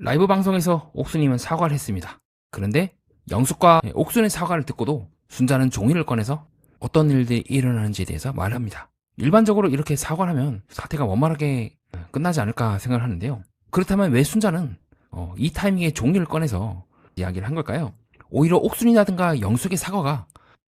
라이브 방송에서 옥순님은 사과를 했습니다. 그런데 영숙과 옥순의 사과를 듣고도 순자는 종이를 꺼내서 어떤 일들이 일어나는지에 대해서 말합니다. 일반적으로 이렇게 사과를 하면 사태가 원만하게 끝나지 않을까 생각을 하는데요. 그렇다면 왜 순자는 이 타이밍에 종이를 꺼내서 이야기를 한 걸까요? 오히려 옥순이라든가 영숙의 사과가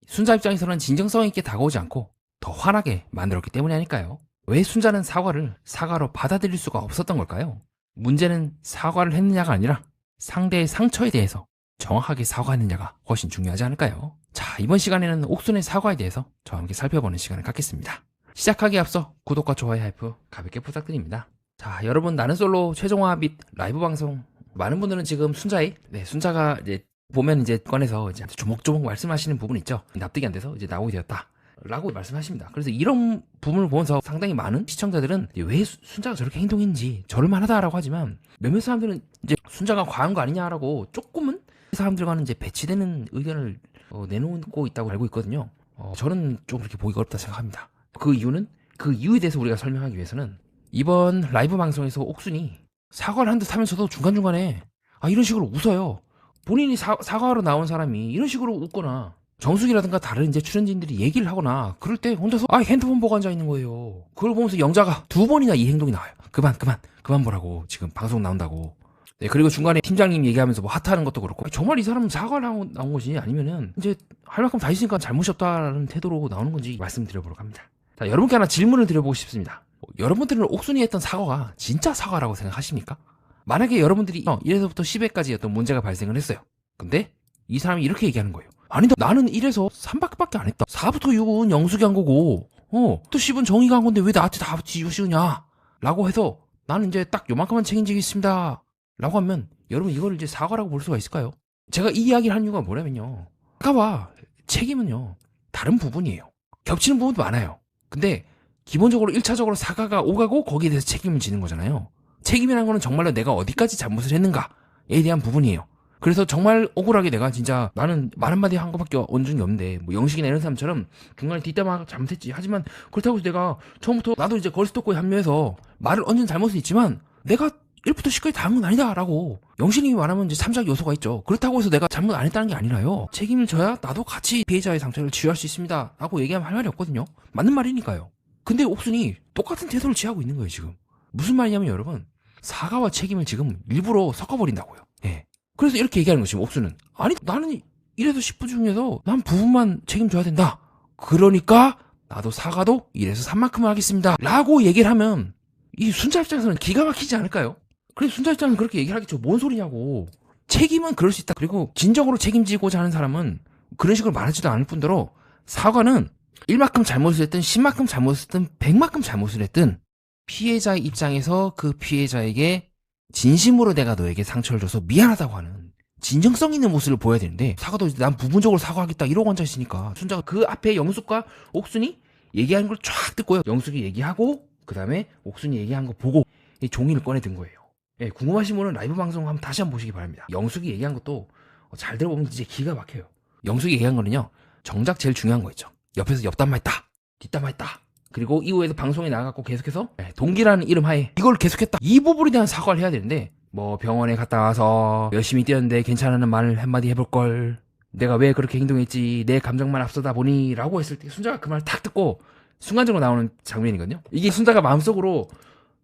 순자 입장에서는 진정성 있게 다가오지 않고 더 화나게 만들었기 때문이 아닐까요? 왜 순자는 사과를 사과로 받아들일 수가 없었던 걸까요? 문제는 사과를 했느냐가 아니라 상대의 상처에 대해서 정확하게 사과했느냐가 훨씬 중요하지 않을까요? 자, 이번 시간에는 옥순의 사과에 대해서 저와 함께 살펴보는 시간을 갖겠습니다. 시작하기에 앞서 구독과 좋아요 하이프 가볍게 부탁드립니다. 자, 여러분, 나는 솔로 최종화 및 라이브 방송, 많은 분들은 지금 순자가 이제 보면 이제 꺼내서 이제 조목조목 말씀하시는 부분 있죠. 납득이 안 돼서 이제 나오게 되었다 라고 말씀하십니다. 그래서 이런 부분을 보면서 상당히 많은 시청자들은 왜 순자가 저렇게 행동했는지 저럴만하다라고 하지만 몇몇 사람들은 이제 순자가 과한 거 아니냐라고 조금은 사람들과는 이제 배치되는 의견을 내놓고 있다고 알고 있거든요. 저는 좀 그렇게 보기가 어렵다 생각합니다. 그 이유에 대해서 우리가 설명하기 위해서는 이번 라이브 방송에서 옥순이 사과를 한 듯 하면서도 중간중간에 이런 식으로 웃어요. 본인이 사과하러 나온 사람이 이런 식으로 웃거나 정숙이라든가 다른 이제 출연진들이 얘기를 하거나 그럴 때 혼자서 핸드폰 보고 앉아 있는 거예요. 그걸 보면서 영자가 두 번이나 이 행동이 나와요. 그만 보라고, 지금 방송 나온다고. 네, 그리고 중간에 팀장님 얘기하면서 뭐 하트하는 것도 그렇고, 정말 이 사람은 사과를 하고 나온 거지 아니면은 이제 할 만큼 다 했으니까 잘못이 없다라는 태도로 나오는 건지 말씀드려보려고 합니다. 자, 여러분께 하나 질문을 드려보고 싶습니다. 여러분들은 옥순이 했던 사과가 진짜 사과라고 생각하십니까? 만약에 여러분들이 1에서부터 10회까지 어떤 문제가 발생을 했어요. 근데 이 사람이 이렇게 얘기하는 거예요. 아니다, 나는 1에서 3밖에 안 했다. 4부터 6은 영숙이 한 거고 또 10은 정의가 한 건데 왜 나한테 다 씌우냐 라고 해서 나는 이제 딱 요만큼만 책임지겠습니다 라고 하면, 여러분 이걸 이제 사과라고 볼 수가 있을까요? 제가 이 이야기를 한 이유가 뭐냐면요, 사과와 책임은요 다른 부분이에요. 겹치는 부분도 많아요. 근데 기본적으로 1차적으로 사과가 오가고 거기에 대해서 책임을 지는 거잖아요. 책임이라는 거는 정말로 내가 어디까지 잘못을 했는가에 대한 부분이에요. 그래서 정말 억울하게 내가 진짜 나는 말 한마디 한 거밖에 온 적이 없는데, 뭐 영식이나 이런 사람처럼 중간에 뒷담화 잘못했지 하지만 그렇다고 해서 내가 처음부터 나도 이제 걸스토커에 합류해서 말을 얹은 잘못은 있지만 내가 1부터 10까지 다 한 건 아니다 라고 영식님이 말하면 이제 참작 요소가 있죠. 그렇다고 해서 내가 잘못 안 했다는 게 아니라요, 책임을 져야 나도 같이 피해자의 상처를 치유할 수 있습니다 라고 얘기하면 할 말이 없거든요. 맞는 말이니까요. 근데 옥순이 똑같은 태도를 취하고 있는 거예요 지금. 무슨 말이냐면 여러분, 사과와 책임을 지금 일부러 섞어버린다고요. 예. 그래서 이렇게 얘기하는 거지, 옥수는. 아니, 나는 1에서 10분 중에서 난 부분만 책임져야 된다. 그러니까 나도 사과도 1에서 3만큼은 하겠습니다 라고 얘기를 하면 이 순자 입장에서는 기가 막히지 않을까요? 그래서 순자 입장에서는 그렇게 얘기를 하겠죠. 뭔 소리냐고. 책임은 그럴 수 있다. 그리고 진정으로 책임지고자 하는 사람은 그런 식으로 말하지도 않을 뿐더러 사과는 1만큼 잘못을 했든 10만큼 잘못을 했든 100만큼 잘못을 했든 피해자의 입장에서 그 피해자에게 진심으로 내가 너에게 상처를 줘서 미안하다고 하는 진정성 있는 모습을 보여야 되는데, 사과도 난 부분적으로 사과하겠다 이러고 앉아있으니까 순자가 그 앞에 영숙과 옥순이 얘기하는 걸 쫙 듣고요, 영숙이 얘기하고 그 다음에 옥순이 얘기한 거 보고 이 종이를 꺼내 든 거예요. 예, 궁금하신 분은 라이브 방송 한번 다시 한번 보시기 바랍니다. 영숙이 얘기한 것도 잘 들어보면 진짜 기가 막혀요. 영숙이 얘기한 거는요, 정작 제일 중요한 거 있죠. 옆에서 옆담화 했다, 뒷담화 했다, 그리고 이후에도 방송에 나가고 계속해서 동기라는 이름 하에 이걸 계속했다, 이 부분에 대한 사과를 해야 되는데, 뭐 병원에 갔다 와서 열심히 뛰었는데 괜찮다는 말을 한마디 해볼걸, 내가 왜 그렇게 행동했지, 내 감정만 앞서다 보니 라고 했을 때 순자가 그 말을 탁 듣고 순간적으로 나오는 장면이거든요. 이게 순자가 마음속으로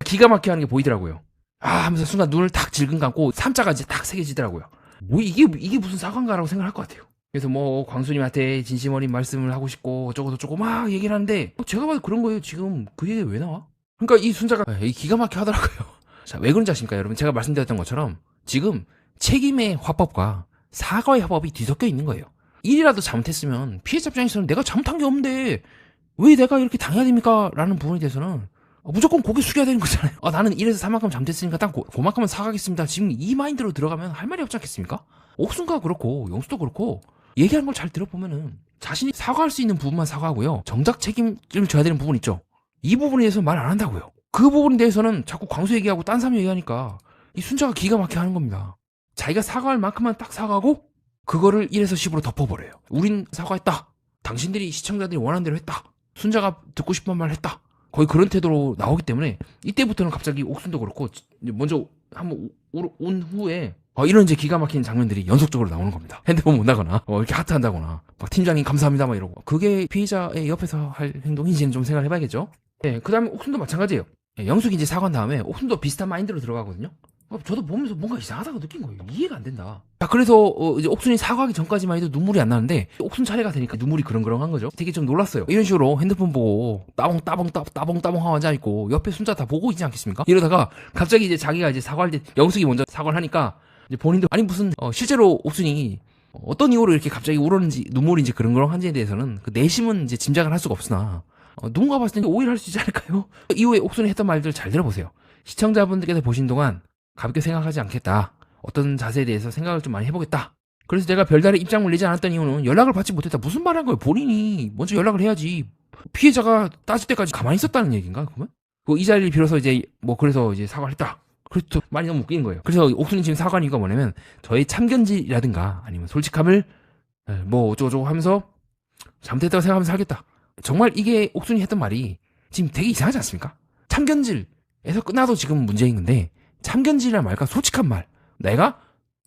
기가 막혀 하는 게 보이더라고요. 하면서 순간 눈을 탁 질끈 감고 삼자가 이제 탁 새겨지더라고요. 뭐 이게 무슨 사과인가라고 생각할 것 같아요. 그래서 뭐 광수님한테 진심 어린 말씀을 하고 싶고 어쩌고 막 얘기를 하는데, 제가 봐도 그런 거예요. 지금 그 얘기가 왜 나와? 그러니까 이 순자가 기가 막혀 하더라고요. 자, 왜 그런지 아십니까 여러분? 제가 말씀드렸던 것처럼 지금 책임의 화법과 사과의 화법이 뒤섞여 있는 거예요. 일이라도 잘못했으면 피해자 입장에서는 내가 잘못한 게 없는데 왜 내가 이렇게 당해야 됩니까? 라는 부분에 대해서는 무조건 고개 숙여야 되는 거잖아요. 나는 1에서 3만큼 잘못했으니까 딱 그만큼은 사과하겠습니다, 지금 이 마인드로 들어가면 할 말이 없지 않겠습니까? 옥순가 그렇고 영수도 그렇고 얘기하는 걸 잘 들어보면은 자신이 사과할 수 있는 부분만 사과하고요, 정작 책임을 져야 되는 부분 있죠, 이 부분에 대해서 말 안 한다고요. 그 부분에 대해서는 자꾸 광수 얘기하고 딴 사람 얘기하니까 이 순자가 기가 막히게 하는 겁니다. 자기가 사과할 만큼만 딱 사과하고 그거를 1에서 10으로 덮어버려요. 우린 사과했다, 당신들이 시청자들이 원하는 대로 했다, 순자가 듣고 싶은 말 했다, 거의 그런 태도로 나오기 때문에 이때부터는 갑자기 옥순도 그렇고 먼저 한번 온 후에 이런 이제 기가 막힌 장면들이 연속적으로 나오는 겁니다. 핸드폰 본다거나 이렇게 하트 한다거나 막 팀장님 감사합니다 막 이러고. 그게 피해자의 옆에서 할 행동인지는 좀 생각을 해봐야겠죠. 네, 그 다음에 옥순도 마찬가지예요. 네, 영숙이 이제 사과한 다음에 옥순도 비슷한 마인드로 들어가거든요. 저도 보면서 뭔가 이상하다고 느낀 거예요. 이해가 안 된다. 자, 그래서 이제 옥순이 사과하기 전까지만 해도 눈물이 안 나는데 옥순 차례가 되니까 눈물이 그렁그렁한 거죠. 되게 좀 놀랐어요. 이런 식으로 핸드폰 보고 따봉 하고 앉아있고 옆에 순자 다 보고 있지 않겠습니까? 이러다가 갑자기 이제 자기가 이제 사과할 때 영숙이 먼저 사과를 하니까 이제 본인도 아니 무슨 실제로 옥순이 어떤 이유로 이렇게 갑자기 울었는지 눈물인지 그렁그렁한지에 대해서는 그 내심은 이제 짐작을 할 수가 없으나 누군가 봤을 때 오해를 할 수 있지 않을까요? 이후에 옥순이 했던 말들 잘 들어보세요. 시청자분들께서 보신 동안 가볍게 생각하지 않겠다. 어떤 자세에 대해서 생각을 좀 많이 해보겠다. 그래서 내가 별다른 입장을 내지 않았던 이유는 연락을 받지 못했다. 무슨 말 한 거예요? 본인이 먼저 연락을 해야지. 피해자가 따질 때까지 가만히 있었다는 얘기인가? 그러면? 이 자리를 빌어서 이제 그래서 이제 사과를 했다. 그래서 말이 너무 웃긴 거예요. 그래서 옥순이 지금 사과한 이유가 뭐냐면 저의 참견질이라든가 아니면 솔직함을 어쩌고저쩌고 하면서 잘못했다고 생각하면서 하겠다. 정말 이게 옥순이 했던 말이 지금 되게 이상하지 않습니까? 참견질에서 끝나도 지금 문제인 건데 참견질이란 말과 솔직한 말, 내가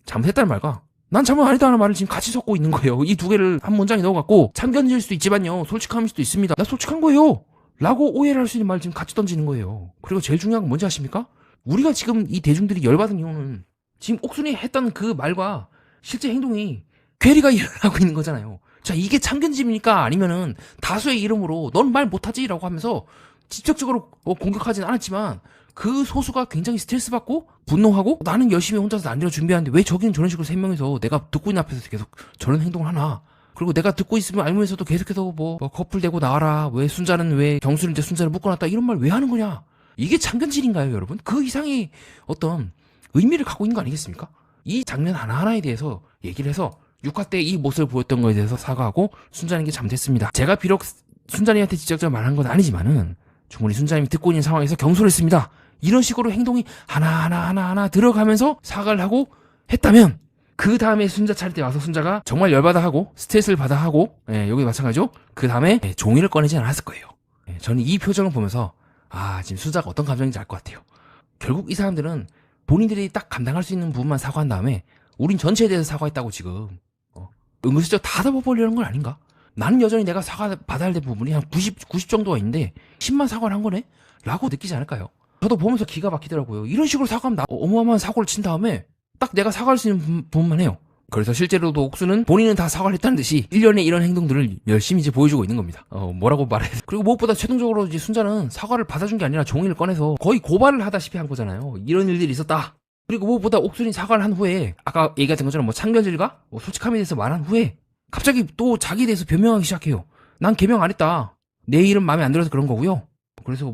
잘못했다는 말과 난 잘못 안 했다는 말을 지금 같이 섞고 있는 거예요. 이 두 개를 한 문장에 넣어갖고 참견질 수도 있지만요 솔직함일 수도 있습니다. 나 솔직한 거예요 라고 오해를 할 수 있는 말 지금 같이 던지는 거예요. 그리고 제일 중요한 건 뭔지 아십니까? 우리가 지금 이 대중들이 열받은 이유는 지금 옥순이 했던 그 말과 실제 행동이 괴리가 일어나고 있는 거잖아요. 자, 이게 참견질입니까? 아니면은 다수의 이름으로 넌 말 못하지? 라고 하면서 직접적으로 공격하진 않았지만 그 소수가 굉장히 스트레스 받고 분노하고 나는 열심히 혼자서 난리를 준비하는데 왜 저기는 저런 식으로 3명이서 내가 듣고 있는 앞에서 계속 저런 행동을 하나. 그리고 내가 듣고 있으면 알면서도 계속해서 커플 되고 나와라. 왜 순자는 왜 경수를 이제 순자를 묶어놨다. 이런 말 왜 하는 거냐. 이게 참견질인가요, 여러분? 그 이상의 어떤 의미를 갖고 있는 거 아니겠습니까? 이 장면 하나하나에 대해서 얘기를 해서 6화 때 이 모습을 보였던 거에 대해서 사과하고 순자님께 잘못했습니다. 제가 비록 순자님한테 직접적으로 말한 건 아니지만은 충분히 순자님이 듣고 있는 상황에서 경솔을 했습니다. 이런 식으로 행동이 하나하나 들어가면서 사과를 하고 했다면 그 다음에 순자 차릴 때 와서 순자가 정말 열받아 하고 스트레스를 받아 하고 여기 마찬가지죠. 그 다음에 종이를 꺼내지 않았을 거예요. 저는 이 표정을 보면서 지금 순자가 어떤 감정인지 알 것 같아요. 결국 이 사람들은 본인들이 딱 감당할 수 있는 부분만 사과한 다음에 우린 전체에 대해서 사과했다고 지금 은근슬쩍 다 덮어버리려는 건 아닌가? 나는 여전히 내가 사과 받아야 될 부분이 한 90 정도가 있는데 10만 사과를 한 거네? 라고 느끼지 않을까요? 저도 보면서 기가 막히더라고요. 이런 식으로 사과하면 어마어마한 사고를 친 다음에 딱 내가 사과할 수 있는 부분만 해요. 그래서 실제로도 옥수는 본인은 다 사과를 했다는 듯이 1년에 이런 행동들을 열심히 이제 보여주고 있는 겁니다. 뭐라고 말해. 그리고 무엇보다 최종적으로 이제 순자는 사과를 받아준 게 아니라 종이를 꺼내서 거의 고발을 하다시피 한 거잖아요. 이런 일들이 있었다. 그리고 무엇보다 옥순이 사과를 한 후에 아까 얘기했던 것처럼 참견질과 솔직함에 대해서 말한 후에 갑자기 또 자기에 대해서 변명하기 시작해요. 난 개명 안 했다. 내 이름 마음에 안 들어서 그런 거고요. 그래서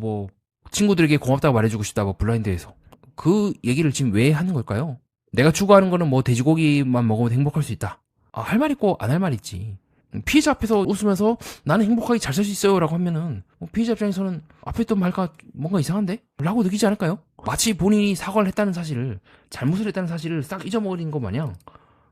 친구들에게 고맙다고 말해주고 싶다. 블라인드에서. 그 얘기를 지금 왜 하는 걸까요? 내가 추구하는 거는 돼지고기만 먹으면 행복할 수 있다. 할 말 있고 안 할 말 있지. 피해자 앞에서 웃으면서 나는 행복하게 잘 살 수 있어요 라고 하면은 피해자 입장에서는 앞에 있던 말과 뭔가 이상한데? 라고 느끼지 않을까요? 마치 본인이 사과를 했다는 사실을 잘못을 했다는 사실을 싹 잊어버린 것 마냥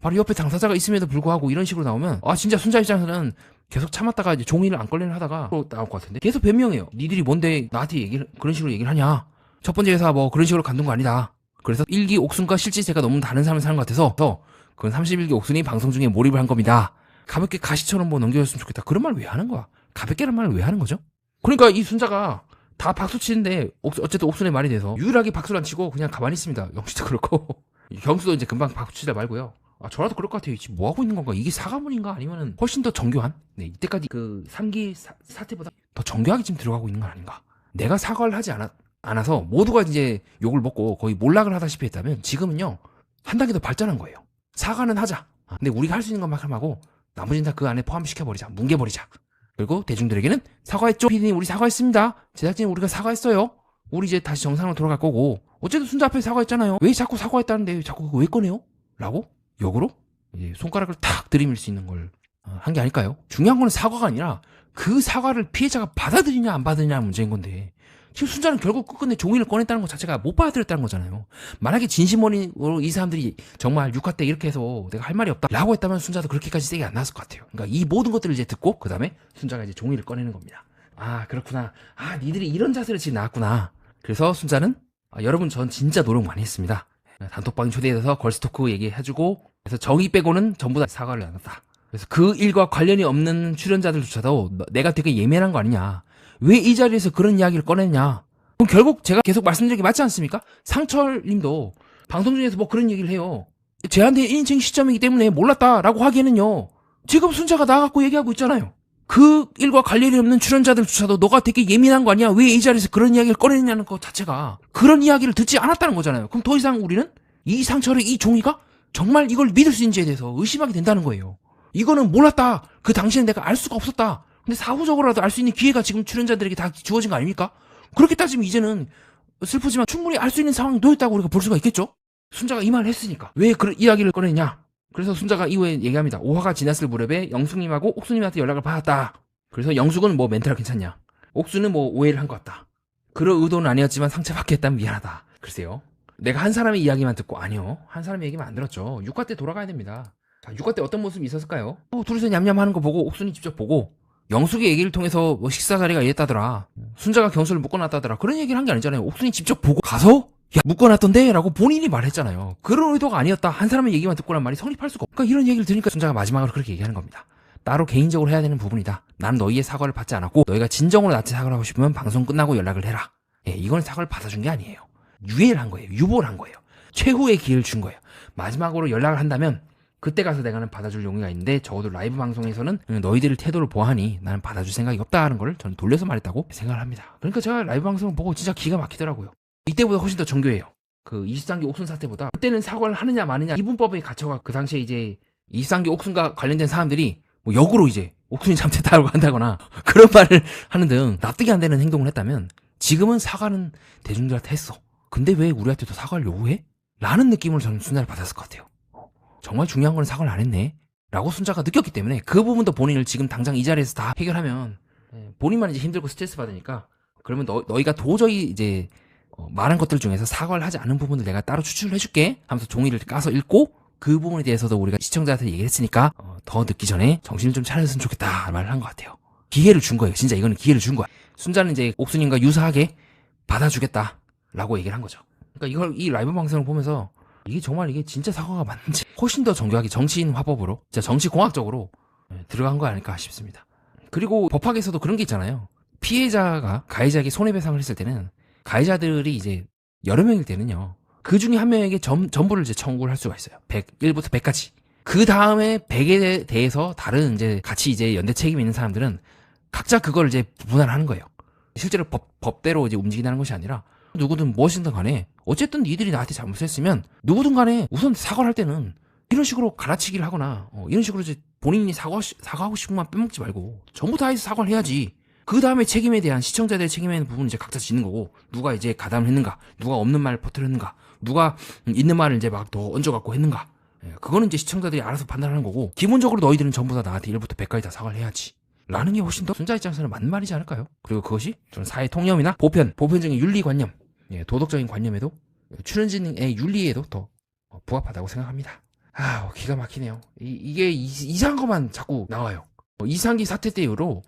바로 옆에 당사자가 있음에도 불구하고 이런 식으로 나오면 진짜 순자 입장에서는 계속 참았다가 이제 종이를 안 걸리는 하다가 나올 것 같은데 계속 변명해요. 니들이 뭔데 나한테 그런 식으로 얘기를 하냐. 첫 번째 회사 그런 식으로 간둔 거 아니다. 그래서 1기 옥순과 실제가 너무 다른 삶을 사는 것 같아서 그건 31기 옥순이 방송 중에 몰입을 한 겁니다. 가볍게 가시처럼 넘겨줬으면 좋겠다. 그런 말 왜 하는 거야? 가볍게란 말을 왜 하는 거죠? 그러니까 이 순자가 다 박수 치는데 어쨌든 옥순의 말이 돼서 유일하게 박수를 안 치고 그냥 가만히 있습니다. 영수도 그렇고 경수도 이제 금방 박수 치다 말고요. 저라도 그럴 것 같아요. 지금 뭐 하고 있는 건가? 이게 사과문인가? 아니면은 훨씬 더 정교한? 이때까지 그 3기 사태보다 더 정교하게 지금 들어가고 있는 건 아닌가? 내가 사과를 하지 않아서 모두가 이제 욕을 먹고 거의 몰락을 하다시피 했다면 지금은요 한 단계 더 발전한 거예요. 사과는 하자. 근데 우리가 할 수 있는 것만큼 하고 나머지는 다 그 안에 포함시켜버리자. 뭉개버리자. 그리고 대중들에게는 사과했죠. 피디님 우리 사과했습니다. 제작진이 우리가 사과했어요. 우리 이제 다시 정상으로 돌아갈 거고 어쨌든 순자 앞에 사과했잖아요. 왜 자꾸 사과했다는데 자꾸 그거 왜 꺼내요? 라고 역으로 이제 손가락을 탁 들이밀 수 있는 걸 한 게 아닐까요? 중요한 거는 사과가 아니라 그 사과를 피해자가 받아들이냐 안 받아들이냐는 문제인 건데 지금 순자는 결국 끝끝내 종이를 꺼냈다는 것 자체가 못 받아들였다는 거잖아요. 만약에 진심으로 이 사람들이 정말 6화 때 이렇게 해서 내가 할 말이 없다 라고 했다면 순자도 그렇게까지 세게 안 나왔을 것 같아요. 그러니까 이 모든 것들을 이제 듣고 그 다음에 순자가 이제 종이를 꺼내는 겁니다. 그렇구나. 니들이 이런 자세를 지금 나왔구나. 그래서 순자는 여러분 전 진짜 노력 많이 했습니다. 단톡방에 초대해서 걸스토크 얘기해주고, 그래서 정의 빼고는 전부 다 사과를 나눴다. 그래서 그 일과 관련이 없는 출연자들조차도 내가 되게 예민한 거 아니냐, 왜 이 자리에서 그런 이야기를 꺼냈냐. 그럼 결국 제가 계속 말씀드린 게 맞지 않습니까? 상철 님도 방송 중에서 뭐 그런 얘기를 해요. 제한테 인증 시점이기 때문에 몰랐다라고 하기에는요, 지금 순자가 나가고 얘기하고 있잖아요. 그 일과 관련이 없는 출연자들조차도 너가 되게 예민한 거 아니야, 왜 이 자리에서 그런 이야기를 꺼내느냐는 것 자체가 그런 이야기를 듣지 않았다는 거잖아요. 그럼 더 이상 우리는 이 상철의 이 종이가 정말 이걸 믿을 수 있는지에 대해서 의심하게 된다는 거예요. 이거는 몰랐다, 그 당시엔 내가 알 수가 없었다, 근데 사후적으로라도 알 수 있는 기회가 지금 출연자들에게 다 주어진 거 아닙니까? 그렇게 따지면 이제는 슬프지만 충분히 알 수 있는 상황이 놓였다고 우리가 볼 수가 있겠죠? 순자가 이 말을 했으니까 왜 그런 이야기를 꺼냈냐. 그래서 순자가 이후에 얘기합니다. 5화가 지났을 무렵에 영숙님하고 옥수님한테 연락을 받았다. 그래서 영숙은 뭐 멘탈 괜찮냐, 옥수는 뭐 오해를 한 것 같다, 그런 의도는 아니었지만 상처받게 했다면 미안하다. 글쎄요, 내가 한 사람의 이야기만 듣고, 아니요, 한 사람의 얘기만 안 들었죠. 6화 때 돌아가야 됩니다. 자, 6화 때 어떤 모습이 있었을까요? 둘이서 냠냠하는 거 보고 옥순이 직접 보고 영숙의 얘기를 통해서 뭐 식사 자리가 이랬다더라, 순자가 경수를 묶어놨다더라, 그런 얘기를 한 게 아니잖아요. 옥순이 직접 보고 가서 야 묶어놨던데? 라고 본인이 말했잖아요. 그런 의도가 아니었다, 한 사람의 얘기만 듣고란 말이 성립할 수가 없고, 그러니까 이런 얘기를 들으니까 순자가 마지막으로 그렇게 얘기하는 겁니다. 따로 개인적으로 해야 되는 부분이다. 나는 너희의 사과를 받지 않았고, 너희가 진정으로 나한테 사과를 하고 싶으면 방송 끝나고 연락을 해라. 예, 이건 사과를 받아준 게 아니에요. 유예를 한 거예요. 유보를 한 거예요. 최후의 기회를 준 거예요. 마지막으로 연락을 한다면 그때 가서 내가는 받아줄 용의가 있는데, 적어도 라이브 방송에서는 너희들의 태도를 보아하니 나는 받아줄 생각이 없다는 걸 저는 돌려서 말했다고 생각을 합니다. 그러니까 제가 라이브 방송을 보고 진짜 기가 막히더라고요. 이때보다 훨씬 더 정교해요. 그 23기 옥순 사태보다 그때는 사과를 하느냐 마느냐 이분법에 갇혀가, 그 당시에 이제 23기 옥순과 관련된 사람들이 뭐 역으로 이제 옥순이 잘못했다고 한다거나 그런 말을 하는 등 납득이 안 되는 행동을 했다면, 지금은 사과는 대중들한테 했어, 근데 왜 우리한테도 사과를 요구해? 라는 느낌을 저는 순자를 받았을 것 같아요. 정말 중요한 건 사과를 안 했네 라고 순자가 느꼈기 때문에, 그 부분도 본인을 지금 당장 이 자리에서 다 해결하면 본인만 이제 힘들고 스트레스 받으니까, 그러면 너희가 도저히 이제 말한 것들 중에서 사과를 하지 않은 부분을 내가 따로 추출을 해줄게 하면서 종이를 까서 읽고, 그 부분에 대해서도 우리가 시청자한테 얘기를 했으니까 더 늦기 전에 정신을 좀 차렸으면 좋겠다 말을 한 것 같아요. 기회를 준 거예요. 진짜 이거는 기회를 준 거야. 순자는 이제 옥수님과 유사하게 받아주겠다 라고 얘기를 한 거죠. 그러니까 이걸 이 라이브 방송을 보면서 이게 정말 이게 진짜 사과가 맞는지 훨씬 더 정교하게 정치인 화법으로, 진짜 정치공학적으로 들어간 거 아닐까 싶습니다. 그리고 법학에서도 그런 게 있잖아요. 피해자가 가해자에게 손해배상을 했을 때는, 가해자들이 이제 여러 명일 때는요, 그 중에 한 명에게 전부를 이제 청구를 할 수가 있어요. 1부터 100까지. 그 다음에 100에 대해서 다른 이제 같이 이제 연대 책임이 있는 사람들은 각자 그걸 이제 분할하는 거예요. 실제로 법대로 이제 움직인다는 것이 아니라, 누구든 무엇이든 간에 어쨌든 니들이 나한테 잘못했으면 누구든 간에 우선 사과를 할 때는 이런 식으로 갈아치기를 하거나 이런 식으로 이제 본인이 사과하고 싶은 만 빼먹지 말고 전부 다 해서 사과를 해야지. 그 다음에 책임에 대한, 시청자들의 책임에 대한 부분은 이제 각자 짓는 거고, 누가 이제 가담을 했는가, 누가 없는 말을 퍼뜨렸는가, 누가 있는 말을 이제 막 더 얹어갖고 했는가, 그거는 이제 시청자들이 알아서 판단하는 거고, 기본적으로 너희들은 전부 다 나한테 1부터 100까지 다 사과를 해야지 라는 게 훨씬 더 순자 입장에서는 맞는 말이지 않을까요? 그리고 그것이 저는 사회 통념이나 보편적인 윤리관념, 도덕적인 관념에도, 출연진의 윤리에도 더 부합하다고 생각합니다. 기가 막히네요. 이게 이상한 것만 자꾸 나와요. 이상기 사태 때 이후로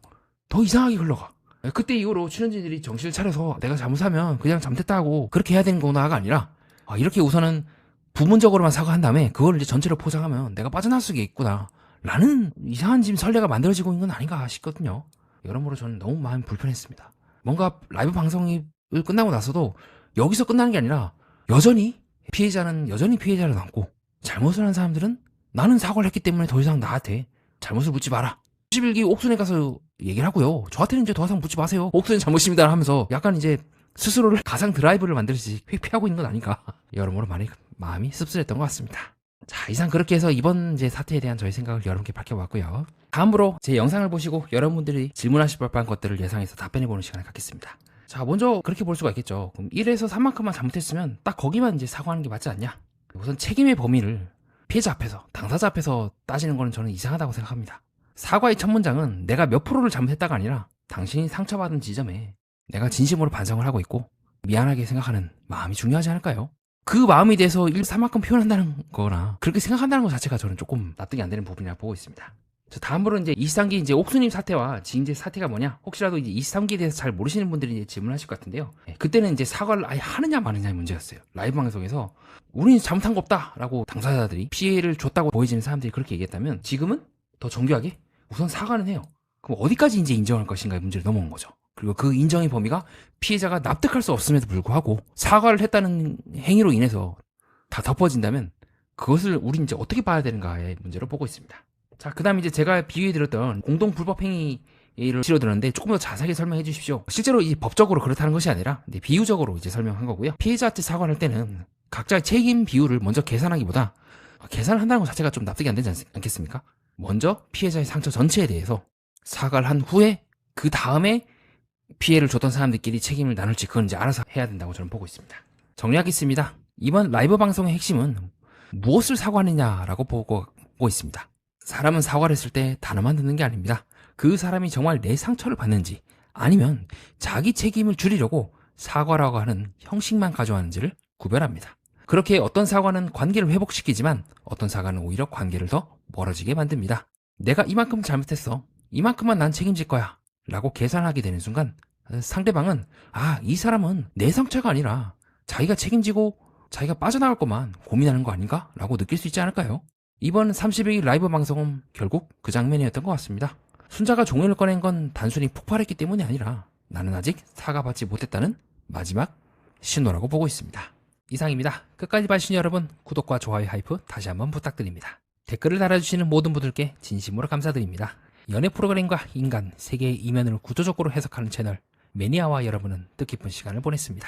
더 이상하게 흘러가. 그때 이후로 출연진들이 정신을 차려서 내가 잘못하면 그냥 잘못했다 하고 그렇게 해야 되는 거나가 아니라, 이렇게 우선은 부분적으로만 사과한 다음에 그걸 이제 전체로 포장하면 내가 빠져나올 수 있구나 라는 이상한 지금 선례가 만들어지고 있는 건 아닌가 싶거든요. 여러모로 저는 너무 마음이 불편했습니다. 뭔가 라이브 방송이 끝나고 나서도 여기서 끝나는 게 아니라, 여전히 피해자는 여전히 피해자로 남고, 잘못을 한 사람들은 나는 사과를 했기 때문에 더 이상 나한테 잘못을 묻지 마라, 11기 옥순에 가서 얘기를 하고요. 저한테는 이제 더 이상 묻지 마세요, 옥순이 잘못입니다 하면서 약간 이제 스스로를 가상 드라이브를 만들듯이 회피하고 있는 건 아닌가. 여러모로 많이 마음이 씁쓸했던 것 같습니다. 자, 이상 그렇게 해서 이번 이제 사태에 대한 저의 생각을 여러분께 밝혀봤고요. 다음으로 제 영상을 보시고 여러분들이 질문하실 법한 것들을 예상해서 답변해보는 시간을 갖겠습니다. 자, 먼저 그렇게 볼 수가 있겠죠. 그럼 1에서 3만큼만 잘못했으면 딱 거기만 이제 사과하는 게 맞지 않냐. 우선 책임의 범위를 피해자 앞에서, 당사자 앞에서 따지는 거는 저는 이상하다고 생각합니다. 사과의 첫 문장은 내가 몇 프로를 잘못했다가 아니라, 당신이 상처받은 지점에 내가 진심으로 반성을 하고 있고 미안하게 생각하는 마음이 중요하지 않을까요? 그 마음에 대해서 3만큼 표현한다는 거나 그렇게 생각한다는 것 자체가 저는 조금 납득이 안 되는 부분이라고 보고 있습니다. 자, 다음으로 이제 23기 이제 옥수님 사태와 지인제 사태가 뭐냐? 혹시라도 이제 23기에 대해서 잘 모르시는 분들이 이제 질문하실 것 같은데요. 그때는 이제 사과를 아예 하느냐 마느냐의 문제였어요. 라이브 방송에서 우리는 잘못한 거 없다라고 당사자들이 피해를 줬다고 보여지는 사람들이 그렇게 얘기했다면 지금은 더 정교하게 우선 사과는 해요. 그럼 어디까지 이제 인정할 것인가의 문제를 넘어온 거죠. 그리고 그 인정의 범위가 피해자가 납득할 수 없음에도 불구하고 사과를 했다는 행위로 인해서 다 덮어진다면 그것을 우리 이제 어떻게 봐야 되는가의 문제로 보고 있습니다. 자, 그 다음 이제 제가 비유해드렸던 공동 불법 행위를 치러드렸는데 조금 더 자세하게 설명해 주십시오. 실제로 이 법적으로 그렇다는 것이 아니라 비유적으로 이제 설명한 거고요. 피해자한테 사과를 할 때는 각자의 책임 비율을 먼저 계산하기보다 계산을 한다는 것 자체가 좀 납득이 안 되지 않겠습니까? 먼저 피해자의 상처 전체에 대해서 사과를 한 후에 그 다음에 피해를 줬던 사람들끼리 책임을 나눌지 그건 이제 알아서 해야 된다고 저는 보고 있습니다. 정리하겠습니다. 이번 라이브 방송의 핵심은 무엇을 사과하느냐라고 보고 있습니다. 사람은 사과를 했을 때 단어만 듣는 게 아닙니다. 그 사람이 정말 내 상처를 받는지 아니면 자기 책임을 줄이려고 사과라고 하는 형식만 가져왔는지를 구별합니다. 그렇게 어떤 사과는 관계를 회복시키지만 어떤 사과는 오히려 관계를 더 멀어지게 만듭니다. 내가 이만큼 잘못했어. 이만큼만 난 책임질 거야. 라고 계산하게 되는 순간 상대방은 이 사람은 내 상처가 아니라 자기가 책임지고 자기가 빠져나갈 것만 고민하는 거 아닌가? 라고 느낄 수 있지 않을까요? 이번 30일 라이브 방송은 결국 그 장면이었던 것 같습니다. 순자가 종이를 꺼낸 건 단순히 폭발했기 때문이 아니라 나는 아직 사과받지 못했다는 마지막 신호라고 보고 있습니다. 이상입니다. 끝까지 봐주신 여러분 구독과 좋아요 하이프 다시 한번 부탁드립니다. 댓글을 달아주시는 모든 분들께 진심으로 감사드립니다. 연애 프로그램과 인간, 세계의 이면을 구조적으로 해석하는 채널 매니아와 여러분은 뜻깊은 시간을 보냈습니다.